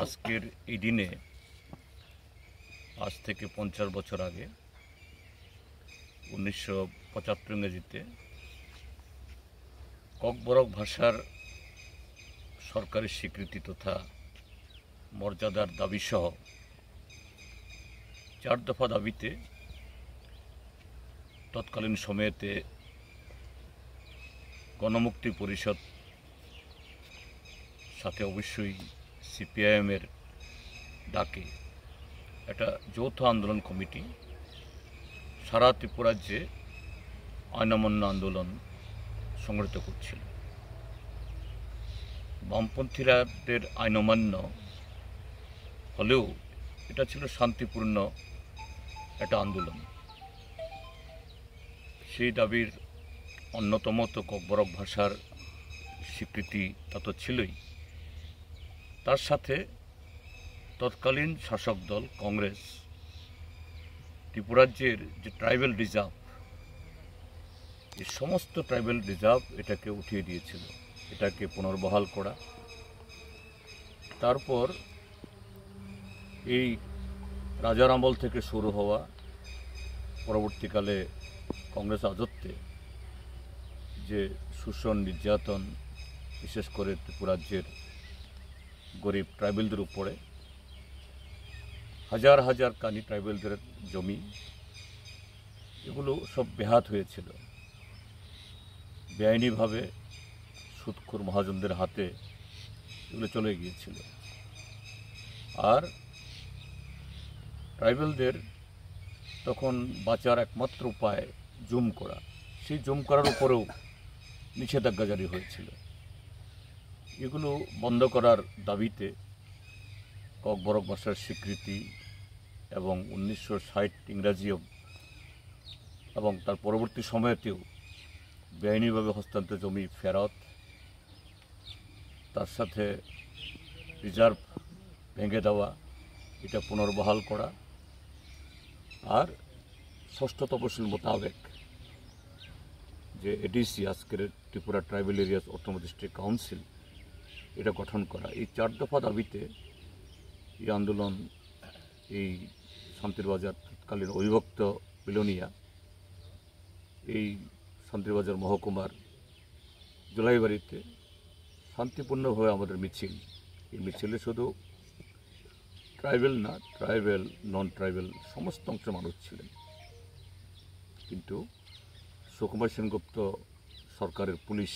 আজকের এই দিনে আজ থেকে 50 বছর আগে 1975 ইংরেজিতে ককবরক ভাষার সরকারি স্বীকৃতি তথা মর্যাদার দাবিসহ 4 দফা দাবিতে তৎকালীন সময়েতে গণমুক্তি পরিষদ সাথে অবশ্যই সিপিআইএমের ডাকে একটা যৌথ আন্দোলন কমিটি সারা ত্রিপুরাজ্যে আইন অমান্য আন্দোলন সংগঠিত করছিল। বামপন্থীরাদের আইন অমান্য হলেও এটা ছিল শান্তিপূর্ণ একটা আন্দোলন। সেই দাবির অন্যতম তো ককবরক ভাষার স্বীকৃতি তা তো ছিলই, তার সাথে তৎকালীন শাসক দল কংগ্রেস ত্রিপুরাজ্যের যে ট্রাইবাল রিজার্ভ, এই সমস্ত ট্রাইবাল রিজার্ভ এটাকে উঠিয়ে দিয়েছিল, এটাকে পুনর্বহাল করা। তারপর এই রাজার আমল থেকে শুরু হওয়া পরবর্তীকালে কংগ্রেস রাজত্বে যে শোষণ নির্যাতন, বিশেষ করে ত্রিপুরাজ্যের গরিব ট্রাইবেলদের উপরে, হাজার হাজার কানি ট্রাইবেলদের জমি, এগুলো সব বেহাত হয়েছিল। বেআইনিভাবে সুদখোর মহাজনদের হাতে এগুলো চলে গিয়েছিল। আর ট্রাইবেলদের তখন বাঁচার একমাত্র উপায় জুম করা, সেই জুম করার উপরেও নিষেধাজ্ঞা জারি হয়েছিল। এগুলো বন্ধ করার দাবিতে ককবরক ভাষার স্বীকৃতি এবং 1960 ইংরাজি এবং তার পরবর্তী সময়েতেও বেআইনিভাবে হস্তান্তর জমি ফেরত, তার সাথে রিজার্ভ ভেঙে দেওয়া, এটা পুনর্বহাল করা, আর ষষ্ঠ তফসিল মোতাবেক যে এডিসি, আজকের Tripura tribal areas autonomous district council, এটা গঠন করা। এই 4 দফা দাবিতে এই আন্দোলন, এই শান্তিরবাজার তৎকালীন অবিভক্ত বিলোনিয়া, এই শান্তিরবাজার মহকুমার জুলাইবাড়িতে শান্তিপূর্ণভাবে আমাদের মিছিল, এই মিছিলে শুধু ট্রাইবেল না, ট্রাইবেল, নন ট্রাইবেল সমস্ত অংশের মানুষ ছিলেন। কিন্তু সুকুমার সেনগুপ্ত সরকারের পুলিশ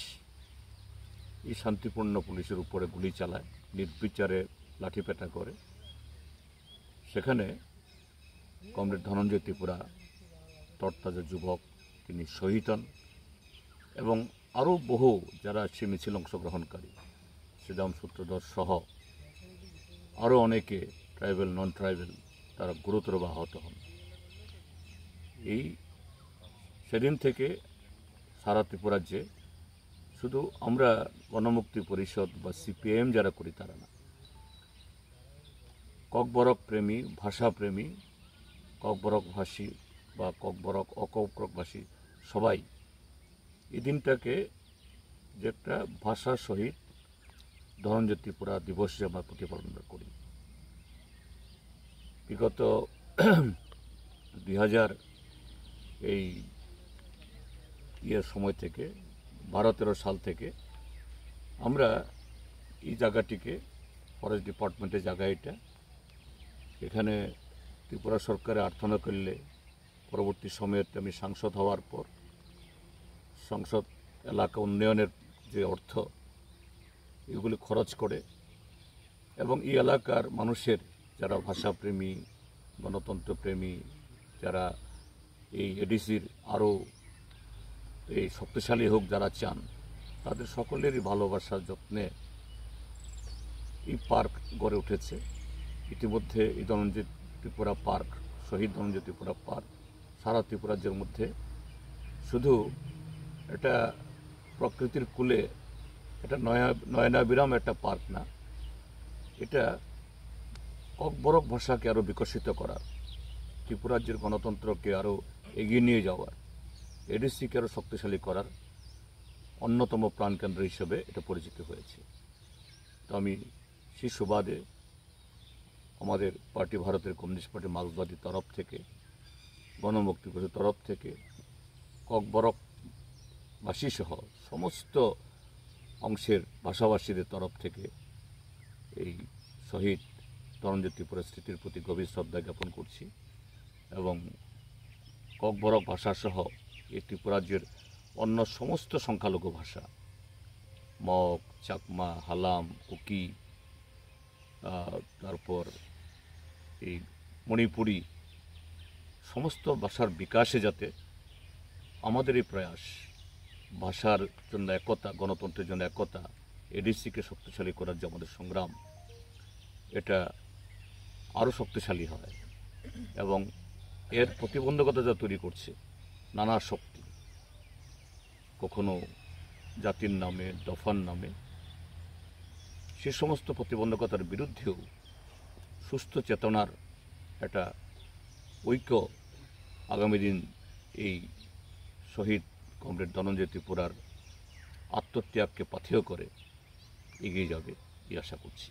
এই শান্তিপূর্ণ পুলিশের উপরে গুলি চালায়, নির্বিচারে লাঠিপেটা করে। সেখানে কমরেড ধনঞ্জয় ত্রিপুরা, তরতাজা যুবক, তিনি শহীদ হন এবং আরও বহু যারা সে মিছিল অংশগ্রহণকারী, শ্রীরাম সূত্রধর সহ আরও অনেকে ট্রাইবেল, নন ট্রাইবেল, তারা গুরুতর আহত হন। এই সেদিন থেকে সারা ত্রিপুরাজ্যে শুধু আমরা গণমুক্তি পরিষদ বা সিপিআইএম যারা করি তারা না, ককবরক প্রেমী, ভাষাপ্রেমী, ককবরক ভাষী বা ককবরক অকবরক ভাষী সবাই এই দিনটাকে যে একটা ভাষা শহীদ ধনঞ্জয় ত্রিপুরা দিবস হিসেবে আমরা প্রতিপালন করি। বিগত 2000 এই সময় থেকে 12-13 সাল থেকে আমরা এই জায়গাটিকে, ফরেস্ট ডিপার্টমেন্টের জায়গা এটা, এখানে ত্রিপুরা সরকারের আর্থনা করলে পরবর্তী সময়েতে আমি সাংসদ হওয়ার পর সংসদ এলাকা উন্নয়নের যে অর্থ এগুলি খরচ করে এবং এই এলাকার মানুষের যারা ভাষাপ্রেমী, গণতন্ত্রপ্রেমী, যারা এই এডিসির আরও এই শক্তিশালী হোক যারা চান, তাদের সকলেরই ভালোবাসার যত্নে এই পার্ক গড়ে উঠেছে। ইতিমধ্যে এই ধনঞ্জয় ত্রিপুরা পার্ক, শহীদ ধনঞ্জয় ত্রিপুরা পার্ক সারা ত্রিপুরাজ্যের মধ্যে শুধু এটা প্রকৃতির কূলে এটা নয়নাবিরাম একটা পার্ক না, এটা ককবরক ভাষাকে আরও বিকশিত করার, ত্রিপুরাজ্যের গণতন্ত্রকে আরও এগিয়ে নিয়ে যাওয়ার, এডিসিকে আরও শক্তিশালী করার অন্যতম প্রাণকেন্দ্র হিসেবে এটা পরিচিত হয়েছে। আমি সেই সুবাদে আমাদের পার্টি, ভারতের কমিউনিস্ট পার্টি মার্ক্সবাদী তরফ থেকে, গণমুক্তি পরিষদের তরফ থেকে, ককবরকবাসী সহ সমস্ত অংশের ভাষাভাষীদের তরফ থেকে এই শহীদ ধনঞ্জয় ত্রিপুরার স্মৃতির প্রতি গভীর শ্রদ্ধা জ্ঞাপন করছি এবং ককবরক ভাষাসহ এই ত্রিপুরাজ্যের অন্য সমস্ত সংখ্যালঘু ভাষা, মগ, চাকমা, হালাম, কুকি, তারপর এই মণিপুরি, সমস্ত ভাষার বিকাশে যাতে আমাদের এই প্রয়াস, ভাষার জন্য একতা, গণতন্ত্রের জন্য একতা, এডিসিকে শক্তিশালী করার যে আমাদের সংগ্রাম, এটা আরও শক্তিশালী হয় এবং এর প্রতিবন্ধকতা যা তৈরি করছে নানা শক্তি, কখনো জাতির নামে, দফার নামে, সে সমস্ত প্রতিবন্ধকতার বিরুদ্ধেও সুস্থ চেতনার একটা ঐক্য আগামী দিন এই শহীদ কমরেড ধনঞ্জয় ত্রিপুরার আত্মত্যাগকে পাথেয় করে এগিয়ে যাবে এই আশা করছি।